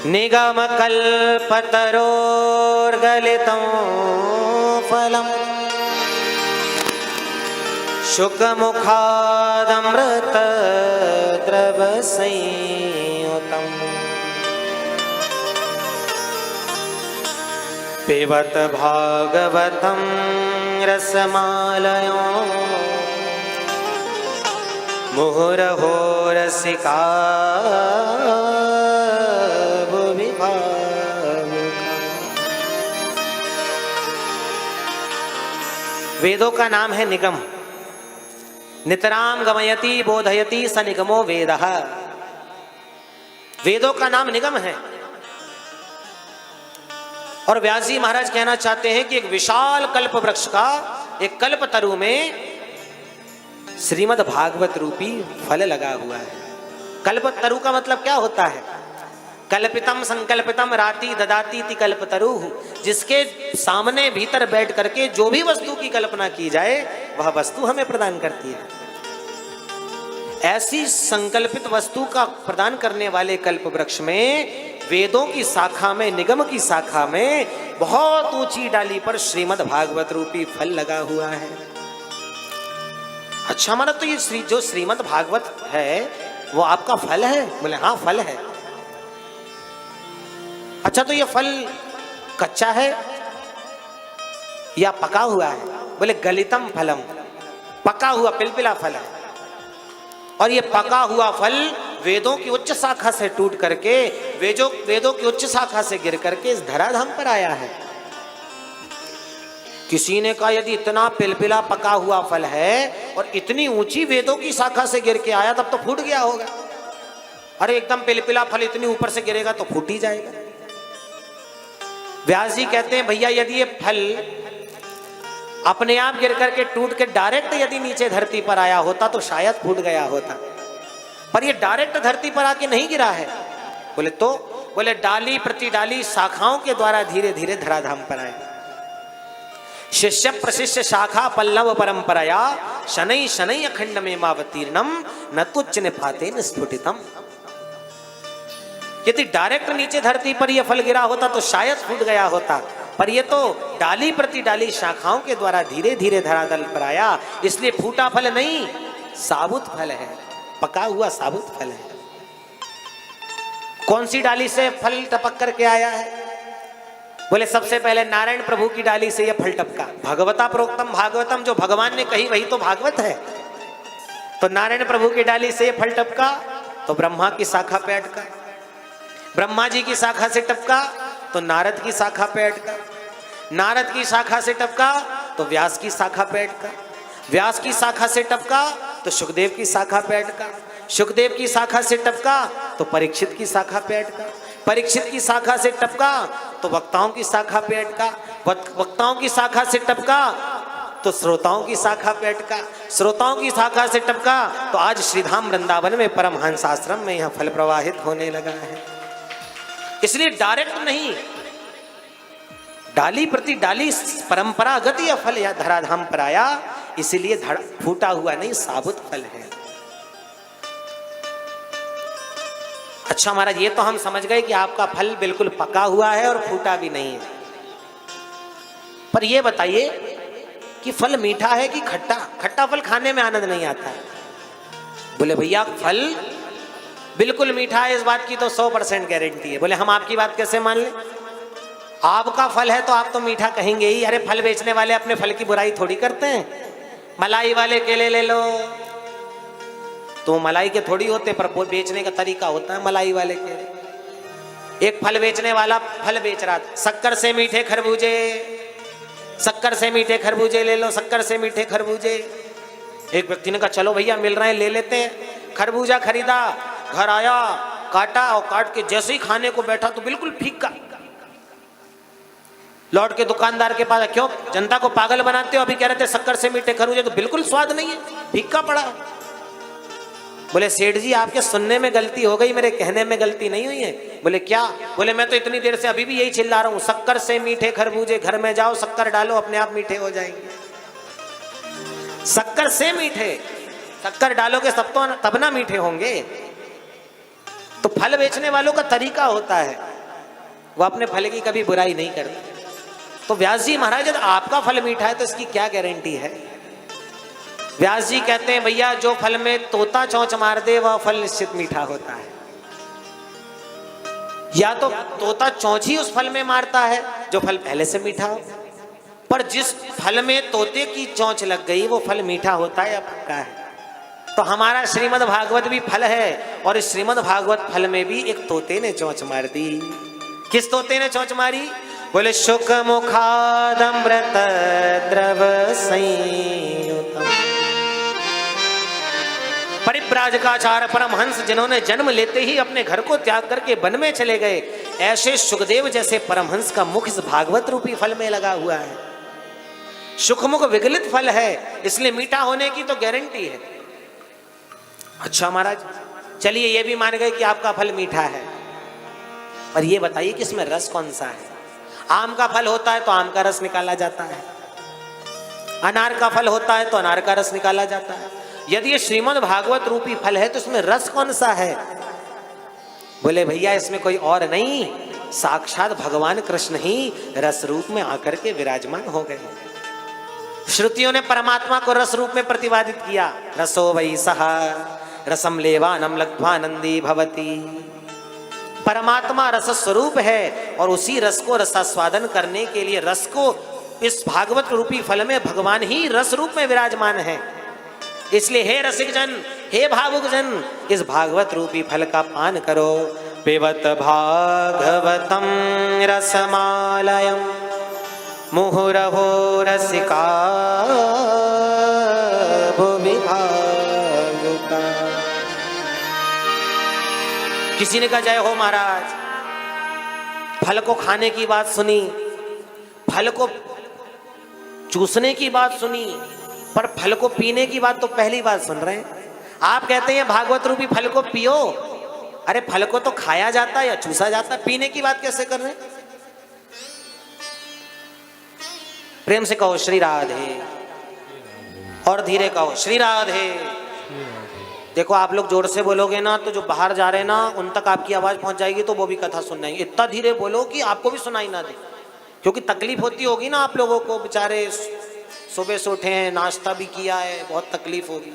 निगमकल्पतरोर्गलितं फलम् शुकमुखादमृतद्रवसंयुतम् पिबत भागवतं रसमालयो मुहुरहो रसिका भुवि भावुका। वेदों का नाम है निगम। नितराम गमयति बोधयति स निगमो वेदः। वेदों का नाम निगम है। और व्यास जी महाराज कहना चाहते हैं कि एक विशाल कल्प वृक्ष का एक कल्प तरु में श्रीमद् भागवत रूपी फल लगा हुआ है। कल्प तरु का मतलब क्या होता है? कल्पितम संकल्पितम राति ददाती ति कल्प तरु, जिसके सामने भीतर बैठ करके जो भी वस्तु की कल्पना की जाए वह वस्तु हमें प्रदान करती है। ऐसी संकल्पित वस्तु का प्रदान करने वाले कल्प वृक्ष में वेदों की शाखा में, निगम की शाखा में बहुत ऊंची डाली पर श्रीमद् भागवत रूपी फल लगा हुआ है। अच्छा, हमारा तो ये जो श्रीमद् भागवत है वो आपका फल है? बोले हाँ फल है। अच्छा, तो ये फल कच्चा है या पका हुआ है? बोले गलितम फलम, पका हुआ पिलपिला फल है। और ये पका हुआ फल वेदों की उच्च शाखा से टूट करके, वेदों की उच्च शाखा से गिर करके इस धराधाम पर आया है। किसी ने कहा यदि इतना पिलपिला पका हुआ फल है और इतनी ऊंची वेदों की शाखा से गिर के आया तब तो फूट गया होगा। अरे एकदम पिलपिला फल इतनी ऊपर से गिरेगा तो फूट ही जाएगा। व्यास जी कहते हैं भैया यदि ये फल अपने आप गिर करके टूट के डायरेक्ट यदि नीचे धरती पर आया होता तो शायद फूट गया होता, पर ये डायरेक्ट धरती पर आके नहीं गिरा है। बोले तो? बोले डाली प्रति डाली शाखाओं के द्वारा धीरे धीरे धराधाम पर आए। शिष्य प्रशिष्य शाखा पल्लव परंपराया शनै शनै अखंड में मावतीर्णम न तुच्च निपाते स्फुटितम। यदि डायरेक्ट नीचे धरती पर यह फल गिरा होता तो शायद फूट गया होता, पर यह तो डाली प्रति डाली शाखाओं के द्वारा धीरे धीरे धरातल पर आया, इसलिए फूटा फल नहीं साबुत फल है, पका हुआ साबुत फल है। कौन सी डाली से फल टपक करके आया है? बोले सबसे पहले नारायण प्रभु की डाली से यह फल टपका। भगवता प्रोक्तम भागवतम, जो भगवान ने कही वही तो भागवत है। तो नारायण प्रभु की डाली से यह फल टपका तो ब्रह्मा की शाखा पे अटका, ब्रह्मा जी की शाखा से टपका तो नारद की शाखा पे अटका, नारद की शाखा से टपका तो व्यास की शाखा पे अटका, व्यास की शाखा से टपका तो सुखदेव की शाखा पे अटका, सुखदेव की शाखा से टपका तो परीक्षित की शाखा पे अटका, परीक्षित की शाखा से टपका तो वक्ताओं की शाखा पे अटका, वक्ताओं की शाखा से टपका तो श्रोताओं की शाखा पे अटका, श्रोताओं की शाखा से टपका तो आज श्रीधाम वृंदावन में परमहंस आश्रम में यह फल प्रवाहित होने लगा है। इसलिए डायरेक्ट नहीं, डाली प्रति डाली परंपरागत यह फल या धराधाम पर आया, इसीलिए फूटा हुआ नहीं साबुत फल है। अच्छा महाराज, ये तो हम समझ गए कि आपका फल बिल्कुल पका हुआ है और फूटा भी नहीं है, पर ये बताइए कि फल मीठा है कि खट्टा? खट्टा फल खाने में आनंद नहीं आता है। बोले भैया फल बिल्कुल मीठा है, इस बात की तो 100% गारंटी है। बोले हम आपकी बात कैसे मान लें? आपका फल है तो आप तो मीठा कहेंगे ही। अरे फल बेचने वाले अपने फल की बुराई थोड़ी करते हैं। मलाई वाले केले ले लो तो मलाई के थोड़ी होते, पर बेचने का तरीका होता है मलाई वाले केले। एक फल बेचने वाला फल बेच रहा था, शक्कर से मीठे खरबूजे, शक्कर से मीठे खरबूजे ले लो, शक्कर से मीठे खरबूजे। एक व्यक्ति ने कहा चलो भैया मिल रहे हैं ले लेते हैं। खरबूजा खरीदा, घर आया, काटा और काट के जैसे ही खाने को बैठा तो बिल्कुल फीका। लौट के दुकानदार के पास, क्यों जनता को पागल बनाते हो? अभी कह रहे थे शक्कर से मीठे खरबूजे, तो बिल्कुल स्वाद नहीं है, फीका पड़ा। बोले सेठ जी आपके सुनने में गलती हो गई, मेरे कहने में गलती नहीं हुई है। बोले क्या? बोले मैं तो इतनी देर से अभी भी यही चिल्ला रहा हूं, शक्कर से मीठे खरबूजे, घर में जाओ शक्कर डालो अपने आप मीठे हो जाएंगे। शक्कर से मीठे, शक्कर डालोगे तब ना मीठे होंगे। तो फल बेचने वालों का तरीका होता है, वो अपने फल की कभी बुराई नहीं करते। तो व्यास जी महाराज यदि आपका फल मीठा है तो इसकी क्या गारंटी है? व्यास जी कहते हैं भैया जो फल में तोता चोंच मार दे वह फल निश्चित मीठा होता है। या तो तोता चोंच ही उस फल में मारता है जो फल पहले से मीठा हो, पर जिस फल में तोते की चोंच लग गई वो फल मीठा होता है या पक्का है? तो हमारा श्रीमद् भागवत भी फल है, और इस श्रीमद् भागवत फल में भी एक तोते ने चोंच मार दी। किस तोते ने चोंच मारी? बोले शुक मुखादमृत द्रव संयुतम। परिव्राजकाचार्य परमहंस जिन्होंने जन्म लेते ही अपने घर को त्याग करके वन में चले गए, ऐसे सुखदेव जैसे परमहंस का मुख इस भागवत रूपी फल में लगा हुआ है। सुखमुख विगलित फल है, इसलिए मीठा होने की तो गारंटी है। अच्छा महाराज, चलिए ये भी मान गए कि आपका फल मीठा है, पर ये बताइए कि इसमें रस कौन सा है? आम का फल होता है तो आम का रस निकाला जाता है, अनार का फल होता है तो अनार का रस निकाला जाता है। यदि ये श्रीमद् भागवत रूपी फल है तो इसमें रस कौन सा है? बोले भैया इसमें कोई और नहीं, साक्षात भगवान कृष्ण ही रस रूप में आकर के विराजमान हो गए। श्रुतियों ने परमात्मा को रस रूप में प्रतिपादित किया। रसो वै सः रसम लेवानम लब्ध्वानंदी भवति। परमात्मा रस स्वरूप है और उसी रस को रसास्वादन करने के लिए रस को इस भागवत रूपी फल में भगवान ही रस रूप में विराजमान है। इसलिए हे रसिक जन, हे भावुक जन, इस भागवत रूपी फल का पान करो। पिबत भागवतम रसमालयम मुहुरहो रसिका भुवि भावुका। किसी ने कहा जय हो महाराज, फल को खाने की बात सुनी, फल को चूसने की बात सुनी, पर फल को पीने की बात तो पहली बार सुन रहे हैं। आप कहते हैं भागवत रूपी फल को पियो, अरे फल को तो खाया जाता है या चूसा जाता है, पीने की बात कैसे कर रहे हैं? प्रेम से कहो श्री राधे, और धीरे कहो श्री राधे। देखो आप लोग जोर से बोलोगे ना तो जो बाहर जा रहे हैं ना उन तक आपकी आवाज पहुंच जाएगी, तो वो भी कथा सुन जाएंगे। इतना धीरे बोलो कि आपको भी सुनाई ना दे, क्योंकि तकलीफ होती होगी ना आप लोगों को, बेचारे सुबह से उठे हैं, नाश्ता भी किया है, बहुत तकलीफ होगी।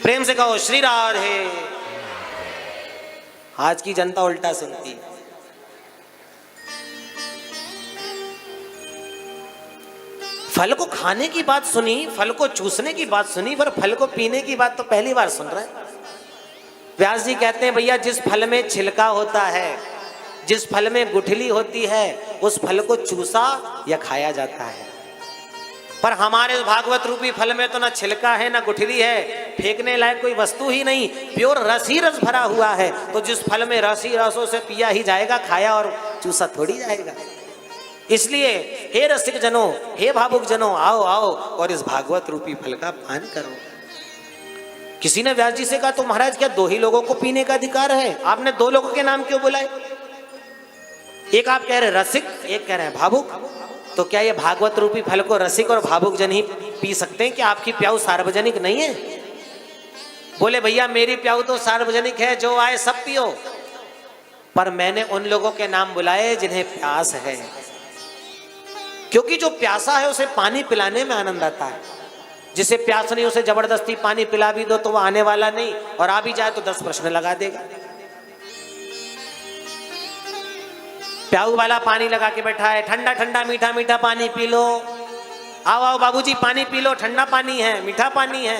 प्रेम से कहो श्री राधे। आज की जनता उल्टा सुनती है। फल को खाने की बात सुनी, फल को चूसने की बात सुनी, पर फल को पीने की बात तो पहली बार सुन रहे हैं। व्यास जी कहते हैं भैया जिस फल में छिलका होता है, जिस फल में गुठली होती है, उस फल को चूसा या खाया जाता है। पर हमारे भागवत रूपी फल में तो ना छिलका है ना गुठली है, फेंकने लायक कोई वस्तु ही नहीं, प्योर रस ही रस भरा हुआ है। तो जिस फल में रस ही रसों से पिया ही जाएगा, खाया और चूसा थोड़ी जाएगा। इसलिए हे रसिक जनों, हे भावुक जनों, आओ आओ और इस भागवत रूपी फल का पान करो। किसी ने व्यास जी से कहा तो महाराज क्या दो ही लोगों को पीने का अधिकार है? आपने दो लोगों के नाम क्यों बुलाए? एक आप कह रहे रसिक, एक कह रहे हैं भावुक, तो क्या ये भागवत रूपी फल को रसिक और भावुक जन ही पी सकते हैं? कि आपकी प्याऊ सार्वजनिक नहीं है? बोले भैया मेरी प्याऊ तो सार्वजनिक है, जो आए सब पियो, पर मैंने उन लोगों के नाम बुलाए जिन्हें प्यास है, क्योंकि जो प्यासा है उसे पानी पिलाने में आनंद आता है। जिसे प्यास नहीं उसे जबरदस्ती पानी पिला भी दो तो वो आने वाला नहीं, और आ भी जाए तो 10 प्रश्न लगा देगा। प्याऊ वाला पानी लगा के बैठा है, ठंडा ठंडा मीठा मीठा पानी पी लो, आओ आओ बाबूजी पानी पी लो, ठंडा पानी है, मीठा पानी है।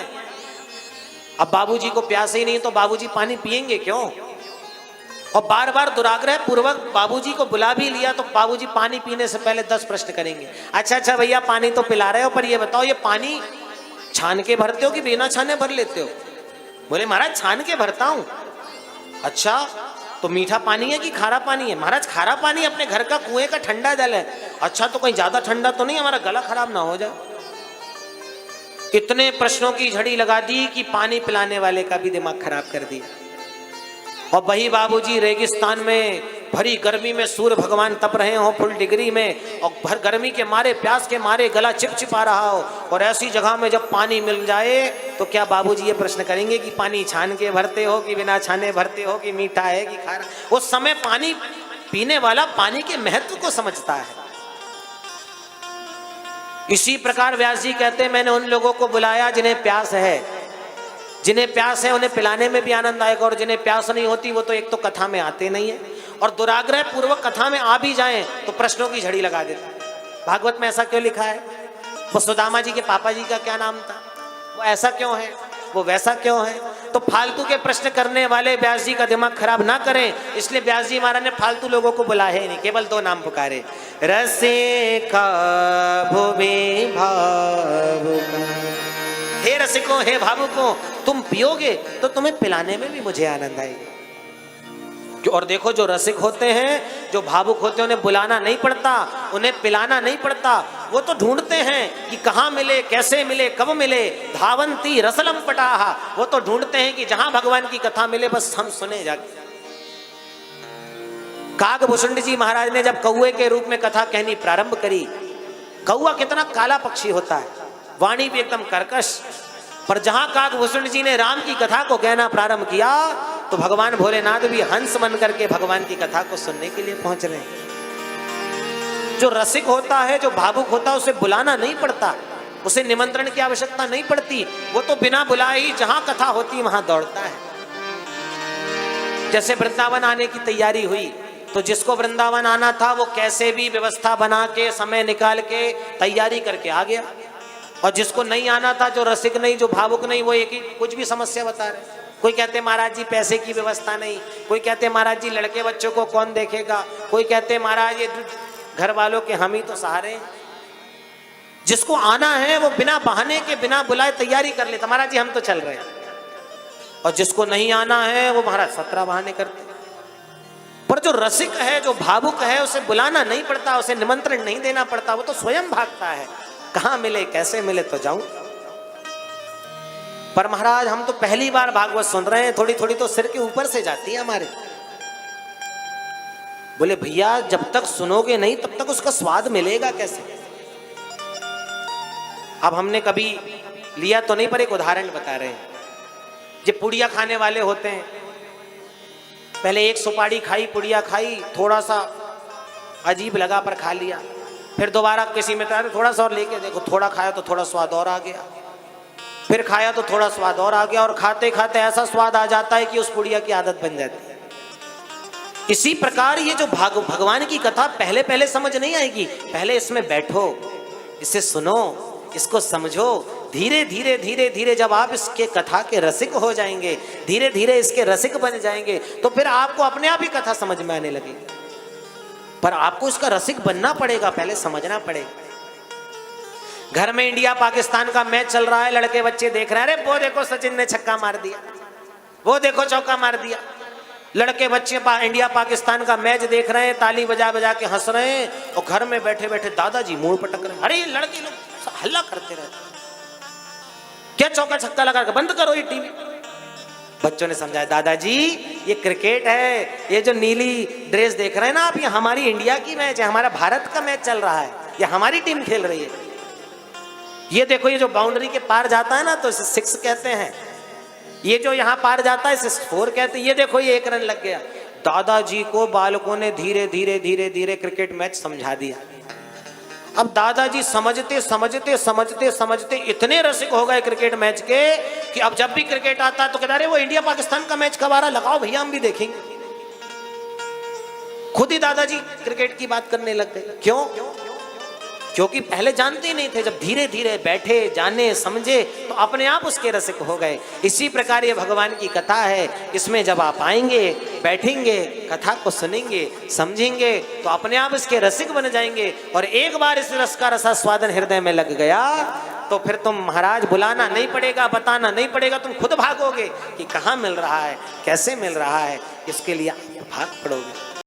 अब बाबूजी को प्यास ही नहीं तो बाबूजी पानी पिएंगे क्यों? और बार बार दुराग्रह पूर्वक बाबूजी को बुला भी लिया तो बाबूजी पानी पीने से पहले 10 प्रश्न करेंगे। अच्छा भैया पानी तो पिला रहे हो, पर ये बताओ ये पानी छान के भरते हो कि बिना छाने भर लेते हो? बोले महाराज छान के भरता हूं। अच्छा तो मीठा पानी है कि खारा पानी है? महाराज खारा पानी, अपने घर का कुएं का ठंडा जल है। अच्छा तो कहीं ज्यादा ठंडा तो नहीं, हमारा गला खराब ना हो जाए। इतने प्रश्नों की झड़ी लगा दी कि पानी पिलाने वाले का भी दिमाग खराब कर दिया। और वही बाबूजी रेगिस्तान में भरी गर्मी में सूर्य भगवान तप रहे हो फुल डिग्री में, और भर गर्मी के मारे प्यास के मारे गला चिपचिपा रहा हो, और ऐसी जगह में जब पानी मिल जाए तो क्या बाबूजी ये प्रश्न करेंगे कि पानी छान के भरते हो कि बिना छाने भरते हो, कि मीठा है कि खारा? उस समय पानी पीने वाला पानी के महत्व को समझता है। इसी प्रकार व्यास जी कहते हैं, मैंने उन लोगों को बुलाया जिन्हें प्यास है, जिन्हें प्यास है उन्हें पिलाने में भी आनंद आएगा, और जिन्हें प्यास नहीं होती वो तो एक तो कथा में आते नहीं है, और दुराग्रह पूर्वक कथा में आ भी जाएं तो प्रश्नों की झड़ी लगा देते हैं। भागवत में ऐसा क्यों लिखा है? वो सुदामा जी के पापा जी का क्या नाम था, वो ऐसा क्यों है, वो वैसा क्यों है? तो फालतू के प्रश्न करने वाले व्यास जी का दिमाग खराब ना करें, इसलिए व्यास जी महाराज ने फालतू लोगों को बुलाया ही नहीं, केवल 2 नाम पुकारे, रसिका भुवि भावुका। हे रसिकों, हे भावुकों, तुम पियोगे तो तुम्हें पिलाने में भी मुझे आनंद आएगा। और देखो, जो रसिक होते हैं, जो भावुक होते हैं, उन्हें बुलाना नहीं पड़ता, उन्हें पिलाना नहीं पड़ता, वो तो ढूंढते हैं कि कहाँ मिले, कैसे मिले, कब मिले। धावंती रसलम पटाहा, वो तो ढूंढते हैं कि जहां भगवान की कथा मिले बस हम सुने जाके। काकभूषुंड जी महाराज ने जब कौए के रूप में कथा कहनी प्रारंभ करी, कौआ कितना काला पक्षी होता है, वाणी भी एकदम कर्कश, पर जहां काकभूषुंड जी ने राम की कथा को कहना प्रारंभ किया तो भगवान भोलेनाथ भी हंस बन करके भगवान की कथा को सुनने के लिए पहुंच रहे हैं। जो रसिक होता है, जो भावुक होता है, उसे बुलाना नहीं पड़ता, उसे निमंत्रण की आवश्यकता नहीं पड़ती, वो तो बिना बुलाए ही जहां कथा होती वहां दौड़ता है। जैसे वृंदावन आने की तैयारी हुई तो जिसको वृंदावन आना था वो कैसे भी व्यवस्था बना के, समय निकाल के तैयारी करके आ गया, और जिसको नहीं आना था, जो रसिक नहीं, जो भावुक नहीं, वो एक ही कुछ भी समस्या बता रहे। कोई कहते महाराज जी पैसे की व्यवस्था नहीं, कोई कहते महाराज जी लड़के बच्चों को कौन देखेगा, कोई कहते महाराज ये घर वालों के हम ही तो सहारे हैं। जिसको आना है वो बिना बहाने के, बिना बुलाए तैयारी कर लेता, महाराज जी हम तो चल रहे हैं, और जिसको नहीं आना है वो महाराज 17 बहाने करते। पर जो रसिक है, जो भावुक है, उसे बुलाना नहीं पड़ता, उसे निमंत्रण नहीं देना पड़ता, वो तो स्वयं भागता है, कहां मिले, कैसे मिले तो जाऊं। पर महाराज हम तो पहली बार भागवत सुन रहे हैं, थोड़ी थोड़ी तो सिर के ऊपर से जाती है हमारे। बोले भैया जब तक सुनोगे नहीं तब तक उसका स्वाद मिलेगा कैसे? अब हमने कभी लिया तो नहीं, पर एक उदाहरण बता रहे हैं। जो पुड़िया खाने वाले होते हैं, पहले एक सुपारी खाई, पुड़िया खाई, थोड़ा सा अजीब लगा पर खा लिया, फिर दोबारा किसी में थोड़ा सा और लेके देखो, थोड़ा खाया तो थोड़ा स्वाद और आ गया, फिर खाया तो थोड़ा स्वाद और आ गया, और खाते खाते ऐसा स्वाद आ जाता है कि उस पुड़िया की आदत बन जाती है। इसी प्रकार ये जो भगवान की कथा पहले पहले समझ नहीं आएगी, पहले इसमें बैठो, इसे सुनो, इसको समझो, धीरे धीरे धीरे धीरे जब आप इसके कथा के रसिक हो जाएंगे, धीरे धीरे इसके रसिक बन जाएंगे, तो फिर आपको अपने आप ही कथा समझ में आने लगेगी। पर आपको इसका रसिक बनना पड़ेगा, पहले समझना पड़ेगा। घर में इंडिया पाकिस्तान का मैच चल रहा है, लड़के बच्चे देख रहे हैं, अरे वो देखो सचिन ने छक्का मार दिया, वो देखो चौका मार दिया। लड़के बच्चे इंडिया पाकिस्तान का मैच देख रहे हैं, ताली बजा बजा के हंस रहे हैं, और घर में बैठे बैठे दादाजी मुंह पटक रहे हैं, अरे ये लड़के लोग हल्ला करते रहते, क्या चौका छक्का लगा के बंद करो ये टीवी। बच्चों ने समझाया दादाजी ये क्रिकेट है, ये जो नीली ड्रेस देख रहे हैं ना आप, ये हमारी इंडिया की मैच है, हमारा भारत का मैच चल रहा है, ये हमारी टीम खेल रही है। ये देखो, ये जो बाउंड्री के पार जाता है ना तो इसे 6 कहते हैं, ये जो यहाँ पार जाता है इसे 4 कहते हैं, ये देखो ये 1 रन लग गया। दादाजी को बालकों ने धीरे धीरे धीरे धीरे क्रिकेट मैच समझा दिया। अब दादाजी समझते समझते समझते समझते इतने रसिक हो गए क्रिकेट मैच के कि अब जब भी क्रिकेट आता तो कहता, अरे वो इंडिया पाकिस्तान का मैच कब आ रहा, लगाओ भैया हम भी देखेंगे। खुद ही दादाजी क्रिकेट की बात करने लग गए। क्यों? क्योंकि पहले जानते ही नहीं थे, जब धीरे धीरे बैठे, जाने, समझे तो अपने आप उसके रसिक हो गए। इसी प्रकार ये भगवान की कथा है, इसमें जब आप आएंगे, बैठेंगे, कथा को सुनेंगे, समझेंगे तो अपने आप इसके रसिक बन जाएंगे। और एक बार इस रस का रसास्वादन हृदय में लग गया तो फिर तुम महाराज बुलाना नहीं पड़ेगा, बताना नहीं पड़ेगा, तुम खुद भागोगे कि कहाँ मिल रहा है, कैसे मिल रहा है, इसके लिए आप भाग पड़ोगे।